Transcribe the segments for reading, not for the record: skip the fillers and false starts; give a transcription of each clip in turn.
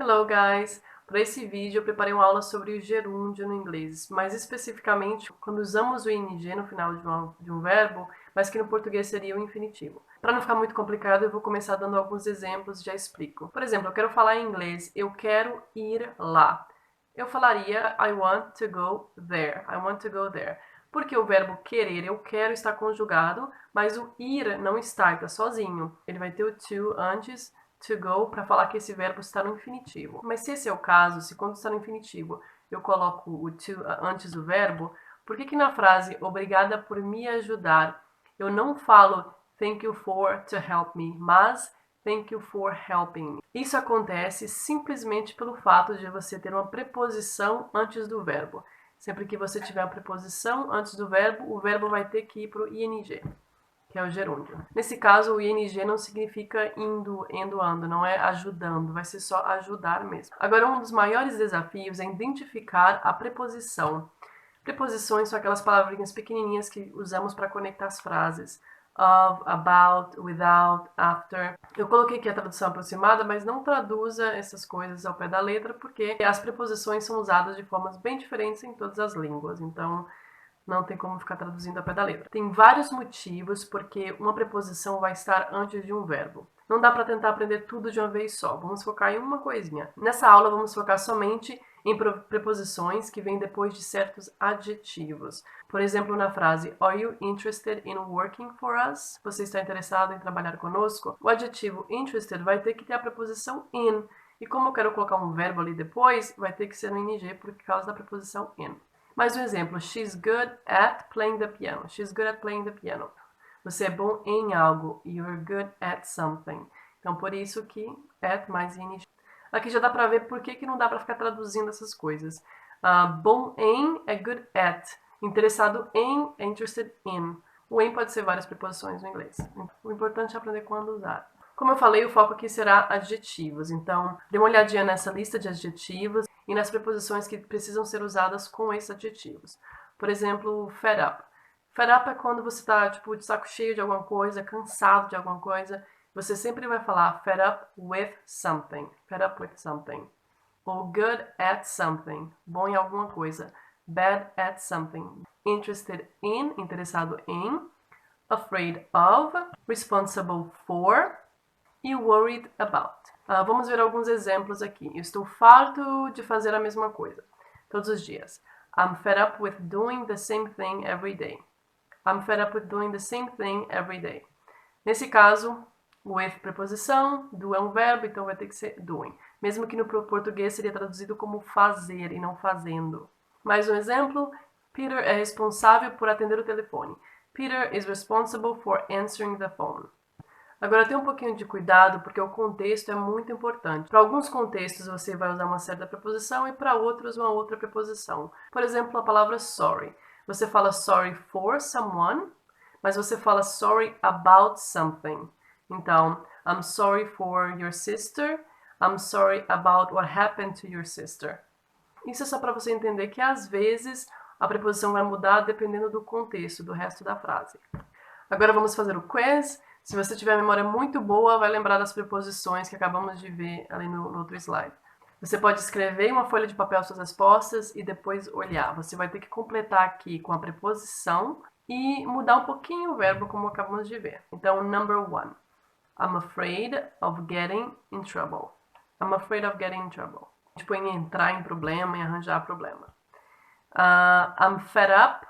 Hello guys! Para esse vídeo eu preparei uma aula sobre o gerúndio no inglês, mais especificamente quando usamos o ing no final de um verbo, mas que no português seria o infinitivo. Para não ficar muito complicado, eu vou começar dando alguns exemplos e já explico. Por exemplo, eu quero falar em inglês, eu quero ir lá. Eu falaria I want to go there. I want to go there. Porque o verbo querer, eu quero, está conjugado, mas o ir não está, está sozinho. Ele vai ter o to antes, to go, para falar que esse verbo está no infinitivo. Mas se esse é o caso, se quando está no infinitivo eu coloco o to antes do verbo, por que na frase obrigada por me ajudar, eu não falo thank you for to help me, mas thank you for helping me? Isso acontece simplesmente pelo fato de você ter uma preposição antes do verbo. Sempre que você tiver a preposição antes do verbo, o verbo vai ter que ir para o ing, que é o gerúndio. Nesse caso, o ing não significa indo, ando, não é ajudando, vai ser só ajudar mesmo. Agora, um dos maiores desafios é identificar a preposição. Preposições são aquelas palavrinhas pequenininhas que usamos para conectar as frases. Of, about, without, after. Eu coloquei aqui a tradução aproximada, mas não traduza essas coisas ao pé da letra, porque as preposições são usadas de formas bem diferentes em todas as línguas. Então, não tem como ficar traduzindo a pé da letra. Tem vários motivos porque uma preposição vai estar antes de um verbo. Não dá para tentar aprender tudo de uma vez só. Vamos focar em uma coisinha. Nessa aula, vamos focar somente em preposições que vêm depois de certos adjetivos. Por exemplo, na frase Are you interested in working for us? Você está interessado em trabalhar conosco? O adjetivo interested vai ter que ter a preposição in. E como eu quero colocar um verbo ali depois, vai ter que ser no ing por causa da preposição in. Mais um exemplo. She's good at playing the piano. She's good at playing the piano. Você é bom em algo. You're good at something. Então, por isso que at mais ing. Aqui já dá pra ver por que não dá pra ficar traduzindo essas coisas. Bom em é good at. Interessado em é interested in. O em pode ser várias preposições no inglês. O importante é aprender quando usar. Como eu falei, o foco aqui será adjetivos. Então, dê uma olhadinha nessa lista de adjetivos e nas preposições que precisam ser usadas com esses adjetivos. Por exemplo, fed up. Fed up é quando você está de saco cheio de alguma coisa, cansado de alguma coisa. Você sempre vai falar fed up with something. Fed up with something. Ou good at something. Bom em alguma coisa. Bad at something. Interested in, interessado em. Afraid of, responsible for e worried about. Vamos ver alguns exemplos aqui. Eu estou farto de fazer a mesma coisa todos os dias. I'm fed up with doing the same thing every day. I'm fed up with doing the same thing every day. Nesse caso, with preposição, do é um verbo, então vai ter que ser doing. Mesmo que no português seria traduzido como fazer e não fazendo. Mais um exemplo. Peter é responsável por atender o telefone. Peter is responsible for answering the phone. Agora, tenha um pouquinho de cuidado, porque o contexto é muito importante. Para alguns contextos, você vai usar uma certa preposição e para outros, uma outra preposição. Por exemplo, a palavra sorry. Você fala sorry for someone, mas você fala sorry about something. Então, I'm sorry for your sister. I'm sorry about what happened to your sister. Isso é só para você entender que, às vezes, a preposição vai mudar dependendo do contexto, do resto da frase. Agora vamos fazer o quiz. Se você tiver memória muito boa, vai lembrar das preposições que acabamos de ver ali no outro slide. Você pode escrever em uma folha de papel suas respostas e depois olhar. Você vai ter que completar aqui com a preposição e mudar um pouquinho o verbo, como acabamos de ver. Então, number 1. I'm afraid of getting in trouble. I'm afraid of getting in trouble. Tipo, em entrar em problema, em arranjar problema. I'm fed up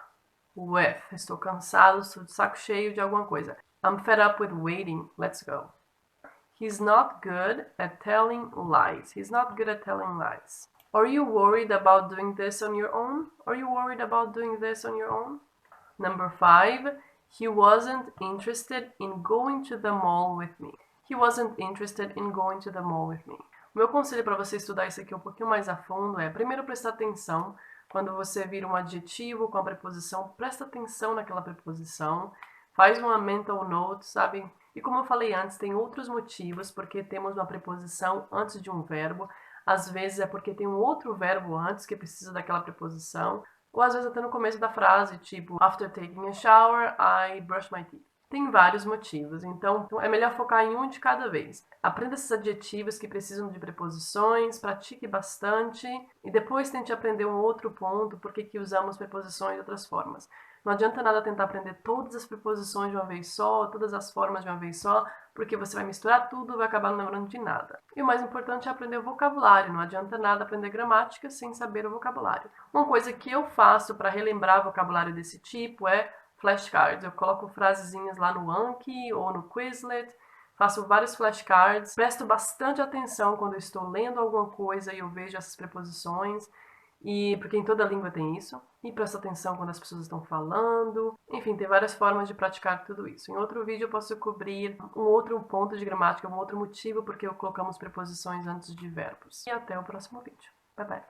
with. Estou cansado, estou de saco cheio de alguma coisa. I'm fed up with waiting. Let's go. He's not good at telling lies. He's not good at telling lies. Are you worried about doing this on your own? Are you worried about doing this on your own? Number 5. He wasn't interested in going to the mall with me. He wasn't interested in going to the mall with me. O meu conselho para você estudar isso aqui um pouquinho mais a fundo é, primeiro, prestar atenção. Quando você vira um adjetivo com a preposição, presta atenção naquela preposição. Faz uma mental note, sabe? E como eu falei antes, tem outros motivos porque temos uma preposição antes de um verbo. Às vezes é porque tem um outro verbo antes que precisa daquela preposição. Ou às vezes até no começo da frase, tipo, after taking a shower, I brush my teeth. Tem vários motivos, então é melhor focar em um de cada vez. Aprenda esses adjetivos que precisam de preposições, pratique bastante e depois tente aprender um outro ponto, por que usamos preposições de outras formas. Não adianta nada tentar aprender todas as preposições de uma vez só, todas as formas de uma vez só, porque você vai misturar tudo e vai acabar não lembrando de nada. E o mais importante é aprender o vocabulário, não adianta nada aprender gramática sem saber o vocabulário. Uma coisa que eu faço para relembrar vocabulário desse tipo é flashcards. Eu coloco frasezinhas lá no Anki ou no Quizlet, faço vários flashcards, presto bastante atenção quando eu estou lendo alguma coisa e eu vejo essas preposições, e porque em toda língua tem isso, e presto atenção quando as pessoas estão falando. Enfim, tem várias formas de praticar tudo isso. Em outro vídeo eu posso cobrir um outro ponto de gramática, um outro motivo porque colocamos preposições antes de verbos. E até o próximo vídeo. Bye bye!